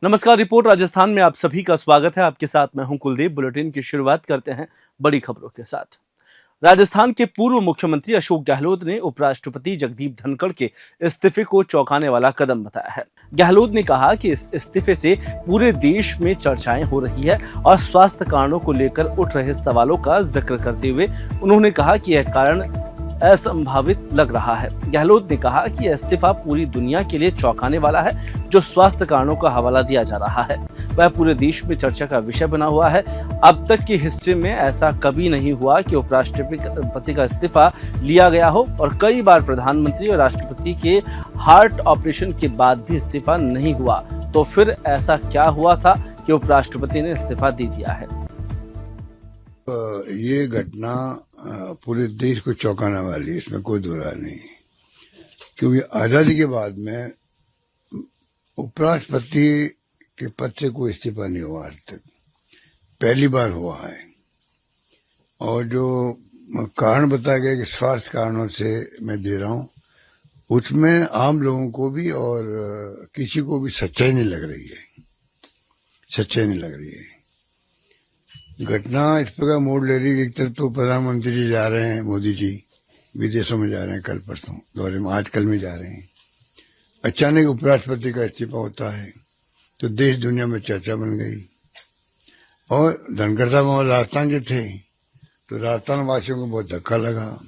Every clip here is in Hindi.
नमस्कार। रिपोर्ट राजस्थान में आप सभी का स्वागत है। आपके साथ मैं हूं कुलदीप। बुलेटिन की शुरुआत करते हैं बड़ी खबरों के साथ। राजस्थान के पूर्व मुख्यमंत्री अशोक गहलोत ने उपराष्ट्रपति जगदीप धनखड़ के इस्तीफे को चौंकाने वाला कदम बताया है। गहलोत ने कहा कि इस इस्तीफे से पूरे देश में चर्चाएं हो रही है और स्वास्थ्य कारणों को लेकर उठ रहे सवालों का जिक्र करते हुए उन्होंने कहा कि यह कारण असंभावित लग रहा है। गहलोत ने कहा कि इस्तीफा पूरी दुनिया के लिए चौंकाने वाला है। जो स्वास्थ्य कारणों का हवाला दिया जा रहा है वह पूरे देश में चर्चा का विषय बना हुआ है। अब तक की हिस्ट्री में ऐसा कभी नहीं हुआ कि उपराष्ट्रपति का इस्तीफा लिया गया हो और कई बार प्रधानमंत्री और राष्ट्रपति के हार्ट ऑपरेशन के बाद भी इस्तीफा नहीं हुआ। तो फिर ऐसा क्या हुआ था कि उपराष्ट्रपति ने इस्तीफा दे दिया है? ये घटना पूरे देश को चौंकाने वाली है, इसमें कोई दो राय नहीं। क्योंकि आजादी के बाद में उपराष्ट्रपति के पद से कोई इस्तीफा नहीं हुआ आज तक, पहली बार हुआ है। और जो कारण बताया गया कि स्वास्थ्य कारणों से मैं दे रहा हूं, उसमें आम लोगों को भी और किसी को भी सच्चाई नहीं लग रही है। घटना इस प्रकार मोड़ ले रही है। एक तरफ तो प्रधानमंत्री जी जा रहे हैं, मोदी जी विदेशों में जा रहे हैं, कल परसों दौरे में, आजकल में जा रहे हैं। अचानक उपराष्ट्रपति का इस्तीफा होता है तो देश दुनिया में चर्चा बन गई। और धनखड़ साहब वहां राजस्थान के थे तो राजस्थान वासियों को बहुत धक्का लगा,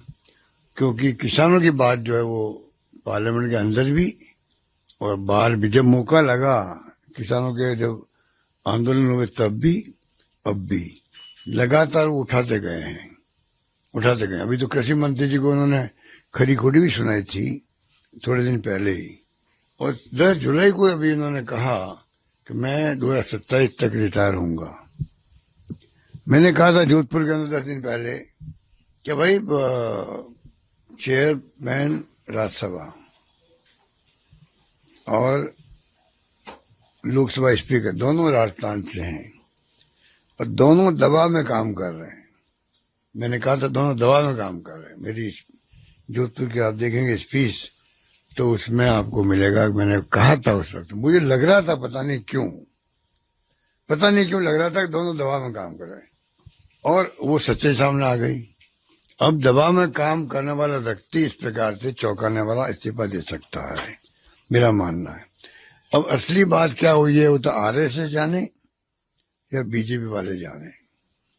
क्योंकि किसानों की बात जो है वो पार्लियामेंट के अंदर भी और बाहर भी, जब मौका लगा किसानों के, जब आंदोलन हुए तब भी, अब भी लगातार वो उठाते गए। अभी तो कृषि मंत्री जी को उन्होंने खरी खोटी भी सुनाई थी थोड़े दिन पहले ही। और 10 जुलाई को अभी उन्होंने कहा कि मैं 2027 तक रिटायर होऊंगा। मैंने कहा था जोधपुर के अंदर 10 दिन पहले कि भाई चेयरमैन राज्यसभा और लोकसभा स्पीकर दोनों राजस्थान से हैं और दोनों दबाव में काम कर रहे हैं। मैंने कहा था दोनों दबाव में काम कर रहे हैं। मेरी जोधपुर की आप देखेंगे स्पीच तो उसमें आपको मिलेगा। मैंने कहा था उस वक्त, मुझे लग रहा था पता नहीं क्यों लग रहा था कि दोनों दबाव में काम कर रहे हैं, और वो सच्चाई सामने आ गई। अब दबाव में काम करने वाला व्यक्ति इस प्रकार से चौंकाने वाला इस्तीफा दे सकता है, मेरा मानना है। अब असली बात क्या हुई है वो तो आरएसएस जाने या बीजेपी वाले जाने,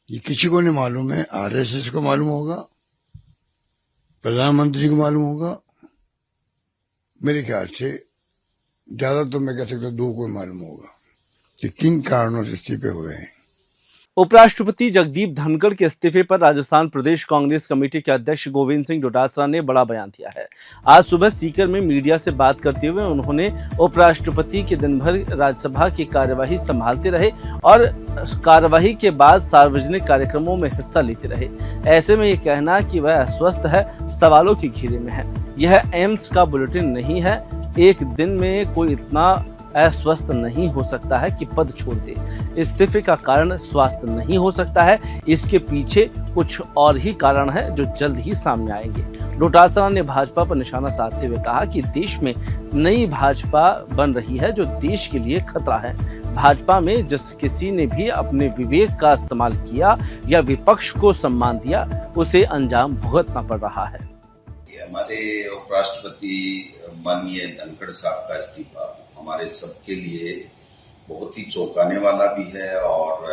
ये किसी को नहीं मालूम है। आरएसएस को मालूम होगा, प्रधानमंत्री को मालूम होगा, मेरे ख्याल से ज्यादा तो मैं कह सकता हूं 2 को मालूम होगा कि किन कारणों से इस्तीफे हुए हैं। उपराष्ट्रपति जगदीप धनखड़ के इस्तीफे पर राजस्थान प्रदेश कांग्रेस कमेटी के अध्यक्ष गोविंद सिंह डोटासरा ने बड़ा बयान दिया है। आज सुबह सीकर में मीडिया से बात करते हुए उन्होंने उपराष्ट्रपति के दिन भर राज्यसभा की कार्यवाही संभालते रहे और कार्यवाही के बाद सार्वजनिक कार्यक्रमों में हिस्सा लेते रहे। ऐसे में ये कहना कि वह अस्वस्थ है सवालों के घेरे में है। यह एम्स का बुलेटिन नहीं है। एक दिन में कोई इतना अस्वस्थ नहीं हो सकता है कि पद छोड़ दे। इस्तीफे का कारण स्वास्थ्य नहीं हो सकता है, इसके पीछे कुछ और ही कारण है जो जल्द ही सामने आएंगे। डोटासरा ने भाजपा पर निशाना साधते हुए कहा कि देश में नई भाजपा बन रही है जो देश के लिए खतरा है। भाजपा में जिस किसी ने भी अपने विवेक का इस्तेमाल किया या विपक्ष को सम्मान दिया उसे अंजाम भुगतना पड़ रहा है। हमारे उपराष्ट्रपति माननीय धनखड़ साहब का इस्तीफा हमारे सबके लिए बहुत ही चौंकाने वाला भी है और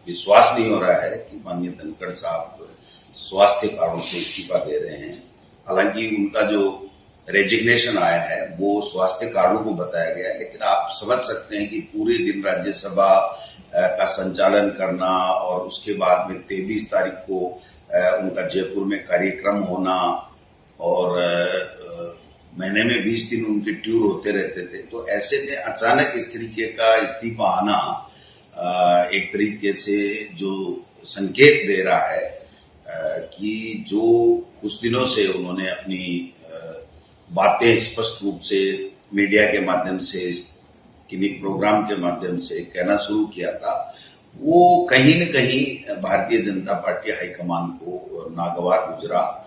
विश्वास नहीं हो रहा है कि माननीय धनखड़ साहब स्वास्थ्य कारणों से इस्तीफा दे रहे हैं। हालांकि उनका जो रेजिग्नेशन आया है वो स्वास्थ्य कारणों को बताया गया है, लेकिन आप समझ सकते हैं कि पूरे दिन राज्यसभा का संचालन करना और उसके बाद में 23 तारीख को उनका जयपुर में कार्यक्रम होना और महीने में 20 दिन उनके टूर होते रहते थे, तो ऐसे में अचानक इस तरीके का इस्तीफा आना एक तरीके से जो संकेत दे रहा है कि जो कुछ दिनों से उन्होंने अपनी बातें स्पष्ट रूप से मीडिया के माध्यम से, किन्हीं प्रोग्राम के माध्यम से कहना शुरू किया था, वो कहीं न कहीं भारतीय जनता पार्टी हाईकमान को नागवार गुजरा।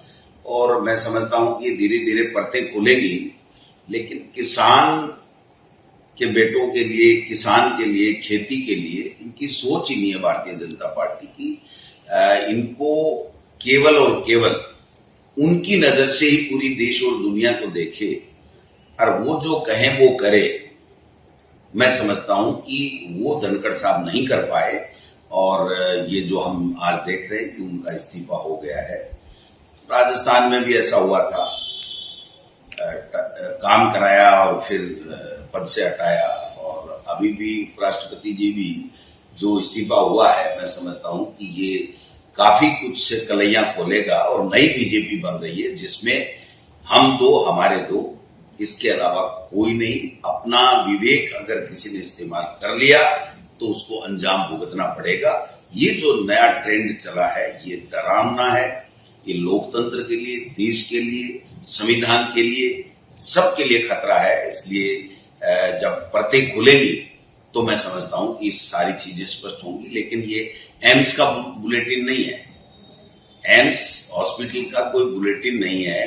और मैं समझता हूं कि धीरे धीरे परतें खुलेगी, लेकिन किसान के बेटों के लिए, किसान के लिए, खेती के लिए इनकी सोच ही नहीं है भारतीय जनता पार्टी की। इनको केवल और केवल उनकी नजर से ही पूरी देश और दुनिया को देखे और वो जो कहें वो करे। मैं समझता हूं कि वो धनखड़ साहब नहीं कर पाए और ये जो हम आज देख रहे हैं कि उनका इस्तीफा हो गया है। राजस्थान में भी ऐसा हुआ था, काम कराया और फिर पद से हटाया, और अभी भी उपराष्ट्रपति जी भी जो इस्तीफा हुआ है, मैं समझता हूं कि ये काफी कुछ से कलैया खोलेगा और नई बीजेपी बन रही है जिसमें हम दो हमारे दो, इसके अलावा कोई नहीं। अपना विवेक अगर किसी ने इस्तेमाल कर लिया तो उसको अंजाम भुगतना पड़ेगा। ये जो नया ट्रेंड चला है ये डरावना है, ये लोकतंत्र के लिए, देश के लिए, संविधान के लिए, सबके लिए खतरा है। इसलिए जब परतें खुलेंगी तो मैं समझता हूं कि सारी चीजें स्पष्ट होंगी। लेकिन ये एम्स का बुलेटिन नहीं है, एम्स हॉस्पिटल का कोई बुलेटिन नहीं है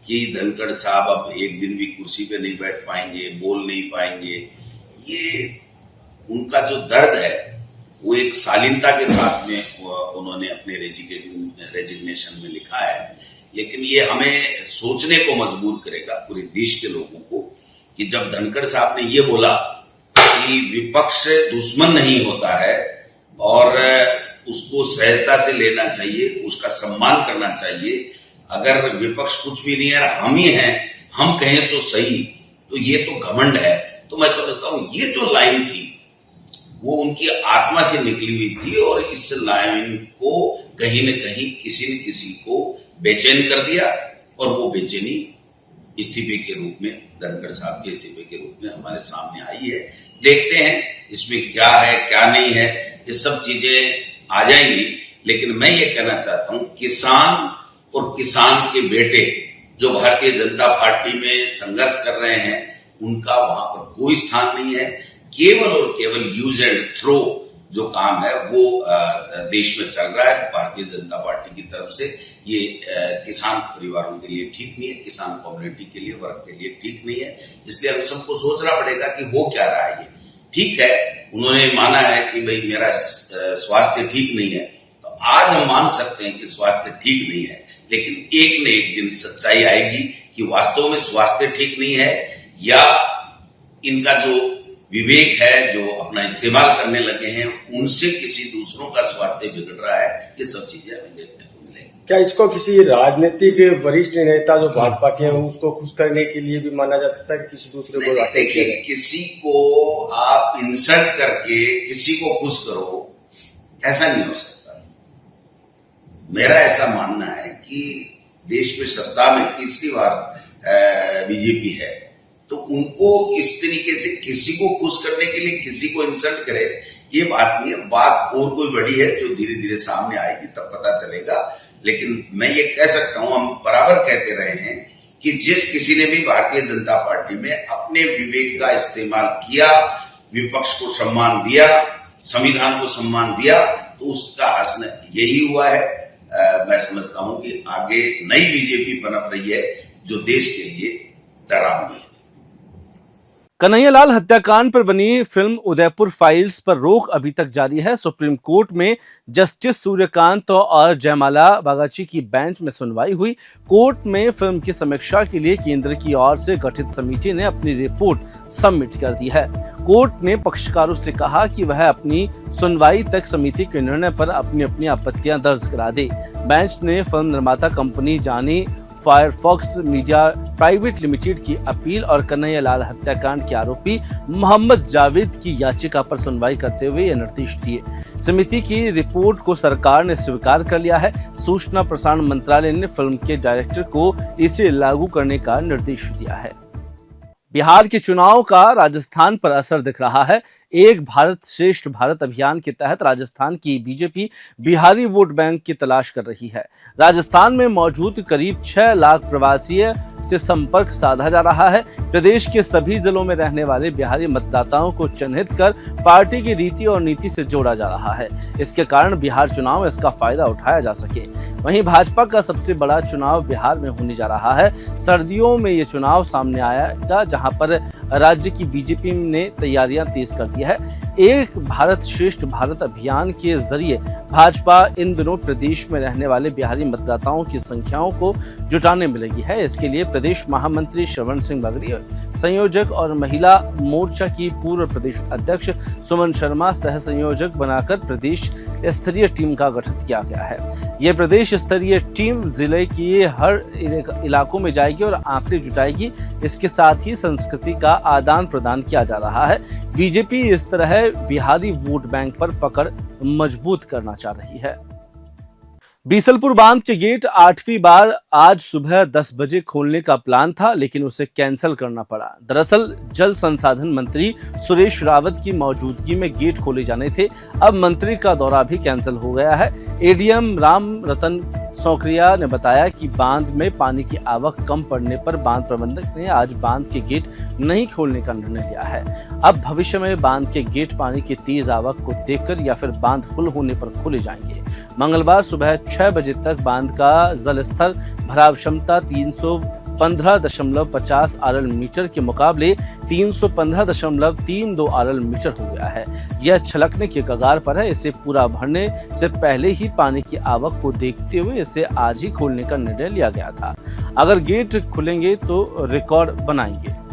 कि धनखड़ साहब अब एक दिन भी कुर्सी पे नहीं बैठ पाएंगे, बोल नहीं पाएंगे। ये उनका जो दर्द है वो एक शालीनता के साथ में उन्होंने अपने रेजिग्नेशन में लिखा है। लेकिन ये हमें सोचने को मजबूर करेगा पूरे देश के लोगों को कि जब धनखड़ साहब ने ये बोला कि विपक्ष दुश्मन नहीं होता है और उसको सहजता से लेना चाहिए, उसका सम्मान करना चाहिए। अगर विपक्ष कुछ भी नहीं है, हम ही हैं, हम कहें तो सही, तो ये तो घमंड है। तो मैं समझता हूं ये जो लाइन थी वो उनकी आत्मा से निकली हुई थी और इस लाइन को कहीं न कहीं किसी न किसी को बेचैन कर दिया और वो बेचैनी इस्तीफे के रूप में, धनखड़ साहब के इस्तीफे के रूप में हमारे सामने आई है। देखते हैं इसमें क्या है क्या नहीं है, ये सब चीजें आ जाएंगी। लेकिन मैं ये कहना चाहता हूं, किसान और किसान के बेटे जो भारतीय जनता पार्टी में संघर्ष कर रहे हैं उनका वहां पर कोई स्थान नहीं है। केवल और केवल यूज एंड थ्रो जो काम है वो देश में चल रहा है भारतीय जनता पार्टी की तरफ से। ये किसान परिवारों के लिए ठीक नहीं है, किसान कम्युनिटी के लिए, वर्ग के लिए ठीक नहीं है। इसलिए हम सबको सोचना पड़ेगा कि हो क्या रहा है। ये ठीक है, उन्होंने माना है कि भाई मेरा स्वास्थ्य ठीक नहीं है, तो आज हम मान सकते हैं कि स्वास्थ्य ठीक नहीं है। लेकिन एक न एक दिन सच्चाई आएगी कि वास्तव में स्वास्थ्य ठीक नहीं है या इनका जो विवेक है, जो अपना इस्तेमाल करने लगे हैं, उनसे किसी दूसरों का स्वास्थ्य बिगड़ रहा है। ये सब चीजें हमें देखने को मिलेंगी। क्या इसको किसी राजनीतिक वरिष्ठ नेता जो भाजपा के हैं उसको खुश करने के लिए भी माना जा सकता है कि किसी दूसरे को? देखिए, किसी को आप इंसल्ट करके किसी को खुश करो, ऐसा नहीं हो सकता। मेरा ऐसा मानना है कि देश में सत्ता में तीसरी बार बीजेपी है, तो उनको इस तरीके से किसी को खुश करने के लिए किसी को इंसल्ट करे, ये बात नहीं है। बात और कोई बड़ी है जो धीरे धीरे सामने आएगी, तब पता चलेगा। लेकिन मैं ये कह सकता हूं, हम बराबर कहते रहे हैं कि जिस किसी ने भी भारतीय जनता पार्टी में अपने विवेक का इस्तेमाल किया, विपक्ष को सम्मान दिया, संविधान को सम्मान दिया, तो उसका हासिल यही हुआ है। मैं समझता हूं कि आगे नई बीजेपी पनप रही है जो देश के लिए डरावनी है। कन्हैयालाल हत्याकांड पर बनी फिल्म उदयपुर फाइल्स पर रोक अभी तक जारी है। सुप्रीम कोर्ट में जस्टिस सूर्यकांत और जयमाला बागाची की बेंच में सुनवाई हुई। कोर्ट में फिल्म की समीक्षा के लिए केंद्र की ओर से गठित समिति ने अपनी रिपोर्ट सबमिट कर दी है। कोर्ट ने पक्षकारों से कहा कि वह अपनी सुनवाई तक समिति के निर्णय पर अपनी अपनी आपत्तियां दर्ज करा दे। बेंच ने फिल्म निर्माता कंपनी जानी फायरफॉक्स मीडिया प्राइवेट लिमिटेड की अपील और कन्हैयालाल हत्याकांड के आरोपी मोहम्मद जावेद की याचिका पर सुनवाई करते हुए ये निर्देश दिए। समिति की रिपोर्ट को सरकार ने स्वीकार कर लिया है। सूचना प्रसारण मंत्रालय ने फिल्म के डायरेक्टर को इसे लागू करने का निर्देश दिया है। बिहार के चुनाव का राजस्थान पर असर दिख रहा है। एक भारत श्रेष्ठ भारत अभियान के तहत राजस्थान की बीजेपी बिहारी वोट बैंक की तलाश कर रही है। राजस्थान में मौजूद करीब 6 लाख प्रवासियों से संपर्क साधा जा रहा है। प्रदेश के सभी जिलों में रहने वाले बिहारी मतदाताओं को चिन्हित कर पार्टी की रीति और नीति से जोड़ा जा रहा है। इसके कारण बिहार चुनाव में इसका फायदा उठाया जा सके। वहीं भाजपा का सबसे बड़ा चुनाव बिहार में होने जा रहा है। सर्दियों में ये चुनाव सामने आएगा, जहां पर राज्य की बीजेपी ने तैयारियां तेज कर दी है। एक भारत श्रेष्ठ भारत अभियान के जरिए भाजपा इन दिनों प्रदेश में रहने वाले बिहारी मतदाताओं की संख्याओं को जुटाने में लगी है। इसके लिए प्रदेश महामंत्री श्रवण सिंह बगड़ी, संयोजक और महिला मोर्चा की पूर्व प्रदेश अध्यक्ष सुमन शर्मा सह संयोजक बनाकर प्रदेश स्तरीय टीम का गठन किया गया है। ये प्रदेश स्तरीय टीम जिले के हर इलाकों में जाएगी और आंकड़े जुटाएगी। इसके साथ ही संस्कृति का आदान प्रदान किया जा रहा है। बीजेपी इस तरह बिहारी वोट बैंक पर पकड़ मजबूत करना चाह रही है। बीसलपुर बांध के गेट 8वीं बार आज सुबह 10 बजे खोलने का प्लान था, लेकिन उसे कैंसिल करना पड़ा। दरअसल जल संसाधन मंत्री सुरेश रावत की मौजूदगी में गेट खोले जाने थे। अब मंत्री का दौरा भी कैंसिल हो गया है। एडीएम राम रतन सौकरिया ने बताया कि बांध में पानी की आवक कम पड़ने पर बांध प्रबंधक ने आज बांध के गेट नहीं खोलने का निर्णय लिया है। अब भविष्य में बांध के गेट पानी की तेज आवक को देखकर या फिर बांध फुल होने पर खोले जाएंगे। मंगलवार सुबह 6 बजे तक बांध का जल स्तर भराव क्षमता 315.50 आरएल मीटर के मुकाबले 315.32 आरएल मीटर हो गया है। यह छलकने के कगार पर है। इसे पूरा भरने से पहले ही पानी की आवक को देखते हुए इसे आज ही खोलने का निर्णय लिया गया था। अगर गेट खुलेंगे तो रिकॉर्ड बनाएंगे।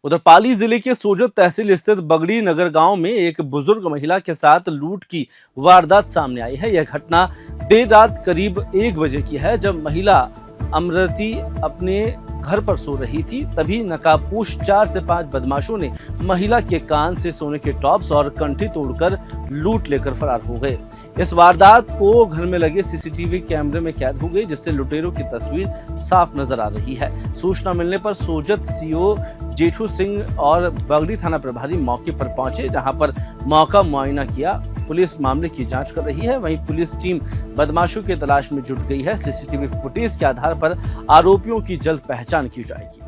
उधर पाली जिले के सोजत तहसील स्थित बगड़ी नगर गांव में एक बुजुर्ग महिला के साथ लूट की वारदात सामने आई है। यह घटना देर रात करीब 1 बजे की है, जब महिला अमृति अपने घर पर सो रही थी। तभी नकाबपोश 4 से 5 बदमाशों ने महिला के कान से सोने के टॉप्स और कंठी तोड़कर लूट लेकर फरार हो गए। इस वारदात को घर में लगे सीसीटीवी कैमरे में कैद हो गई, जिससे लुटेरों की तस्वीर साफ नजर आ रही है। सूचना मिलने पर सोजत सीओ जेठू सिंह और बगड़ी थाना प्रभारी मौके पर पहुंचे, जहां पर मौका मुआयना किया। पुलिस मामले की जांच कर रही है। वहीं पुलिस टीम बदमाशों की तलाश में जुट गई है। सीसीटीवी फुटेज के आधार पर आरोपियों की जल्द पहचान की जाएगी।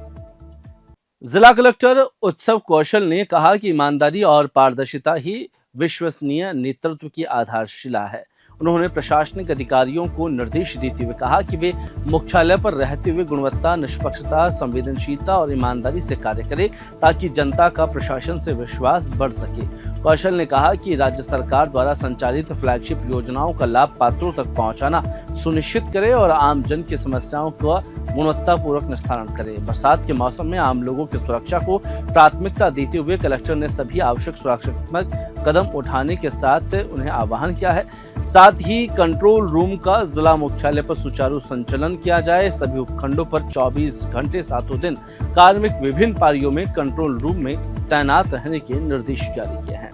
जिला कलेक्टर उत्सव कौशल ने कहा कि ईमानदारी और पारदर्शिता ही विश्वसनीय नेतृत्व की आधारशिला है। उन्होंने प्रशासनिक अधिकारियों को निर्देश देते हुए कहा कि वे मुख्यालय पर रहते हुए गुणवत्ता, निष्पक्षता, संवेदनशीलता और ईमानदारी से कार्य करें, ताकि जनता का प्रशासन से विश्वास बढ़ सके। कौशल ने कहा कि राज्य सरकार द्वारा संचालित फ्लैगशिप योजनाओं का लाभ पात्रों तक पहुंचाना सुनिश्चित करे और आम जन की समस्याओं का गुणवत्तापूर्वक निस्तारण करे। बरसात के मौसम में आम लोगों की सुरक्षा को प्राथमिकता देते हुए कलेक्टर ने सभी आवश्यक सुरक्षात्मक कदम उठाने के साथ उन्हें आह्वान किया है। साथ ही कंट्रोल रूम का जिला मुख्यालय पर सुचारू संचालन किया जाए। सभी उपखंडों पर 24 घंटे 7 दिन कार्मिक विभिन्न पारियों में कंट्रोल रूम में तैनात रहने के निर्देश जारी किए हैं।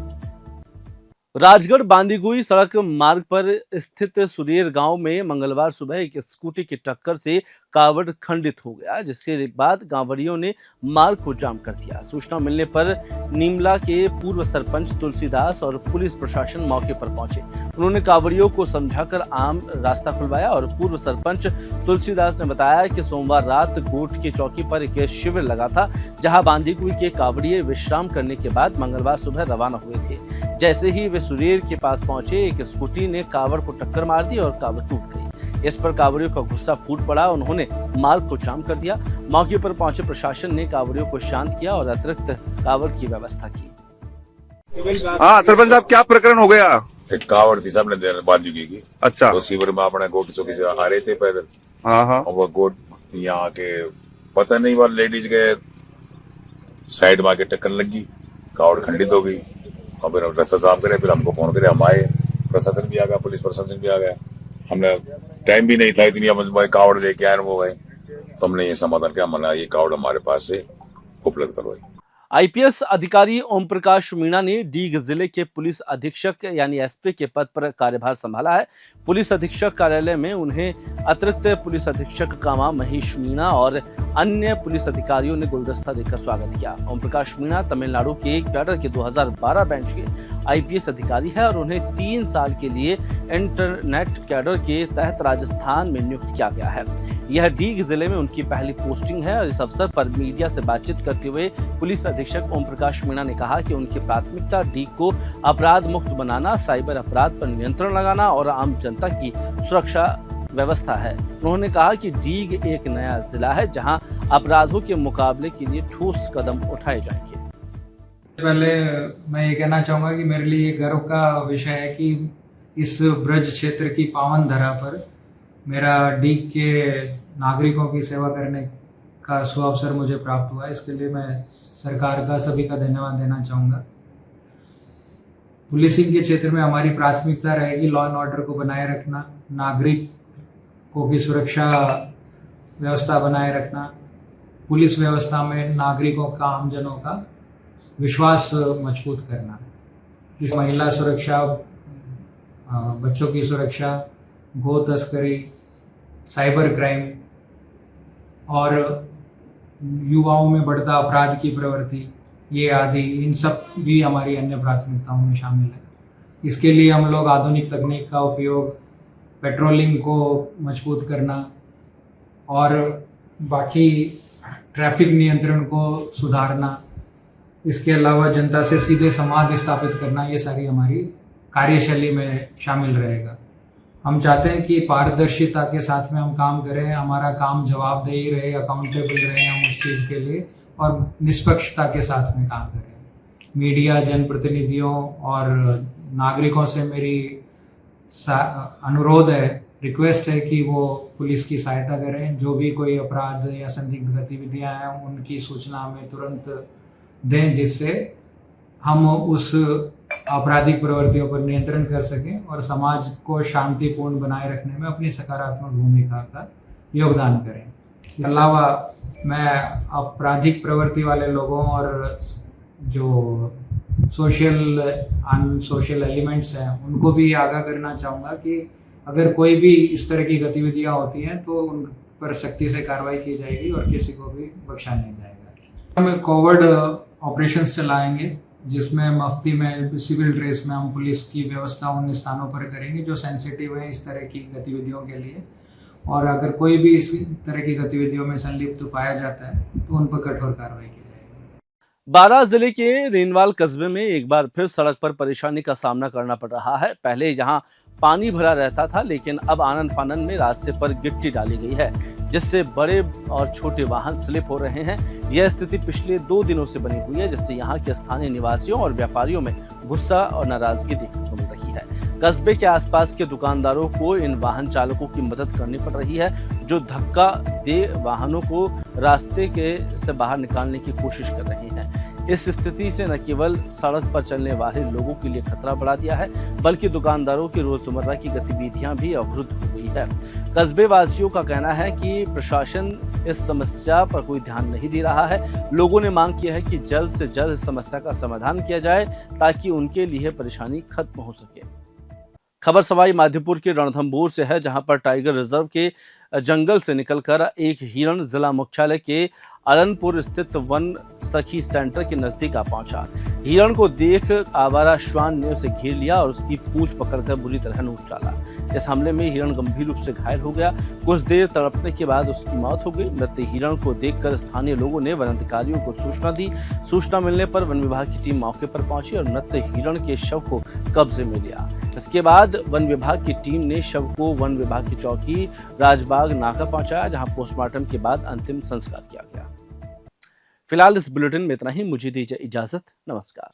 राजगढ़ बांदीकुई सड़क मार्ग पर स्थित सुरेर गांव में मंगलवार सुबह एक स्कूटी की टक्कर से कावड़ खंडित हो गया, जिसके बाद कांवड़ियों ने मार्ग को जाम कर दिया। सूचना मिलने पर नीमला के पूर्व सरपंच तुलसीदास और पुलिस प्रशासन मौके पर पहुंचे। उन्होंने कांवड़ियों को समझाकर आम रास्ता खुलवाया और पूर्व सरपंच तुलसीदास ने बताया कि सोमवार रात गोट की चौकी पर एक शिविर लगा था, जहां बांदीकुई के कांवड़िये विश्राम करने के बाद मंगलवार सुबह रवाना हुए थे। जैसे ही वे सुरेर के पास पहुंचे, एक स्कूटी ने कावड़ को टक्कर मार दी और कावड़ टूट गई। इस पर कावड़ियों का गुस्सा फूट पड़ा। उन्होंने मार्ग को जाम कर दिया। मौके पर पहुंचे प्रशासन ने कावड़ियों को शांत किया और अतिरिक्त कावड़ की व्यवस्था की। हाँ सरपंच साहब, क्या प्रकरण हो गया? एक कावड़ थी सामने बांदीकुई की। अच्छा। तो शिविर में अपने गोट चौकी से आ रहे थे पैदल। हाँ हाँ। और वो गोट यहाँ के पता नहीं वो लेडीज के साइड में आके टक्कर लगी, कावड़ खंडित हो गई। और फिर रास्ता साफ करे, फिर हमको फोन करे, हम आए, प्रशासन भी आ गया, पुलिस प्रशासन भी आ गया। हमने टाइम भी नहीं था इतनी, हम कावड़ लेके आए वो गए, तो हमने ये समाधान किया, मना ये कावड़ हमारे पास से उपलब्ध करवाई। आईपीएस अधिकारी ओम प्रकाश मीणा ने डीग जिले के पुलिस अधीक्षक यानी एसपी के पद पर कार्यभार संभाला है। पुलिस अधीक्षक कार्यालय में उन्हें अतिरिक्त पुलिस अधीक्षक कामा महेश मीणा और अन्य पुलिस अधिकारियों ने गुलदस्ता देकर स्वागत किया। ओम प्रकाश मीणा तमिलनाडु के कैडर के 2012 बैच के आईपीएस अधिकारी है और उन्हें 3 साल के लिए इंटरनेट कैडर के तहत राजस्थान में नियुक्त किया गया है। यह डीग जिले में उनकी पहली पोस्टिंग है और इस अवसर पर मीडिया से बातचीत करते हुए पुलिस अधीक्षक ओम प्रकाश मीणा ने कहा कि उनकी प्राथमिकता डीग को अपराध मुक्त बनाना, साइबर अपराध पर नियंत्रण लगाना और आम जनता की सुरक्षा व्यवस्था है। उन्होंने कहा कि डीग एक नया जिला है जहां अपराधों के मुकाबले के लिए ठोस कदम उठाए जाएंगे। पहले मैं ये कहना चाहूँगा कि मेरे लिए गर्व का विषय है कि इस ब्रज क्षेत्र की पावन धरा पर मेरा डीग के नागरिकों की सेवा करने का सुअवसर मुझे प्राप्त हुआ। इसके लिए मैं सरकार का सभी का धन्यवाद देना चाहूँगा। पुलिसिंग के क्षेत्र में हमारी प्राथमिकता रहेगी लॉ एंड ऑर्डर को बनाए रखना, नागरिकों की सुरक्षा व्यवस्था बनाए रखना, पुलिस व्यवस्था में नागरिकों का, आमजनों का विश्वास मजबूत करना, इस महिला सुरक्षा, बच्चों की सुरक्षा, गो तस्करी, साइबर क्राइम और युवाओं में बढ़ता अपराध की प्रवृत्ति, ये आदि इन सब भी हमारी अन्य प्राथमिकताओं में शामिल है। इसके लिए हम लोग आधुनिक तकनीक का उपयोग, पेट्रोलिंग को मजबूत करना और बाकी ट्रैफिक नियंत्रण को सुधारना, इसके अलावा जनता से सीधे संवाद स्थापित करना, ये सारी हमारी कार्यशैली में शामिल रहेगा। हम चाहते हैं कि पारदर्शिता के साथ में हम काम करें, हमारा काम जवाबदेही रहे, अकाउंटेबल रहे हम उस चीज़ के लिए, और निष्पक्षता के साथ में काम करें। मीडिया, जनप्रतिनिधियों और नागरिकों से मेरी अनुरोध है, रिक्वेस्ट है कि वो पुलिस की सहायता करें। जो भी कोई अपराध या संदिग्ध गतिविधियां हैं उनकी सूचना हमें तुरंत दें, जिससे हम उस आपराधिक प्रवृत्तियों पर नियंत्रण कर सकें और समाज को शांतिपूर्ण बनाए रखने में अपनी सकारात्मक भूमिका का योगदान करें। इसके अलावा मैं आपराधिक प्रवृत्ति वाले लोगों और जो सोशल एलिमेंट्स हैं उनको भी आगाह करना चाहूँगा कि अगर कोई भी इस तरह की गतिविधियाँ होती हैं तो उन पर सख्ती से कार्रवाई की जाएगी और किसी को भी बख्शा नहीं जाएगा। हम कोविड ऑपरेशंस चलाएंगे जिसमें मफ्ती में, सिविल ड्रेस में हम पुलिस की व्यवस्था उन स्थानों पर करेंगे जो सेंसिटिव है इस तरह की गतिविधियों के लिए, और अगर कोई भी इस तरह की गतिविधियों में संलिप्त पाया जाता है तो उन पर कठोर कार्रवाई की जाएगी। बारां जिले के रेनवाल कस्बे में एक बार फिर सड़क पर परेशानी का सामना करना पड़ रहा है। पहले जहां पानी भरा रहता था, लेकिन अब आनन फानन में रास्ते पर गिट्टी डाली गई है, जिससे बड़े और छोटे वाहन स्लिप हो रहे हैं। यह स्थिति पिछले 2 दिनों से बनी हुई है, जिससे यहाँ के स्थानीय निवासियों और व्यापारियों में गुस्सा और नाराजगी देखने को मिल रही है। कस्बे के आसपास के दुकानदारों को इन वाहन चालकों की मदद करनी पड़ रही है, जो धक्का दे वाहनों को रास्ते से बाहर निकालने की कोशिश कर रहे हैं। इस स्थिति से न केवल सड़क पर चलने वाले लोगों के लिए खतरा बढ़ा दिया है, बल्कि दुकानदारों की रोजमर्रा की गतिविधियां भी अवरुद्ध हो गई है। कस्बे वासियों का कहना है कि प्रशासन इस समस्या पर कोई ध्यान नहीं दे रहा है। लोगों ने मांग की है कि जल्द से जल्द इस समस्या का समाधान किया जाए ताकि उनके लिए परेशानी खत्म हो सके। खबर सवाई माधोपुर के रणथंभौर से है, जहां पर टाइगर रिजर्व के जंगल से निकलकर एक हिरण जिला मुख्यालय के अरनपुर स्थित वन सखी सेंटर के नजदीक आ पहुंचा। हिरण को देख आवारा श्वान ने उसे घेर लिया और उसकी पूंछ पकड़कर बुरी तरह नोच डाला। इस हमले में हिरण गंभीर रूप से घायल हो गया। कुछ देर तड़पने के बाद उसकी मौत हो गई। मृत हिरण को देखकर स्थानीय लोगों ने वन अधिकारियों को सूचना दी। सूचना मिलने पर वन विभाग की टीम मौके पर पहुंची और मृत हिरण के शव को कब्जे में लिया। इसके बाद वन विभाग की टीम ने शव को वन विभाग की चौकी राजबाग नाका पहुंचाया, जहां पोस्टमार्टम के बाद अंतिम संस्कार किया गया। फिलहाल इस बुलेटिन में इतना ही। मुझे दीजिए इजाजत। नमस्कार।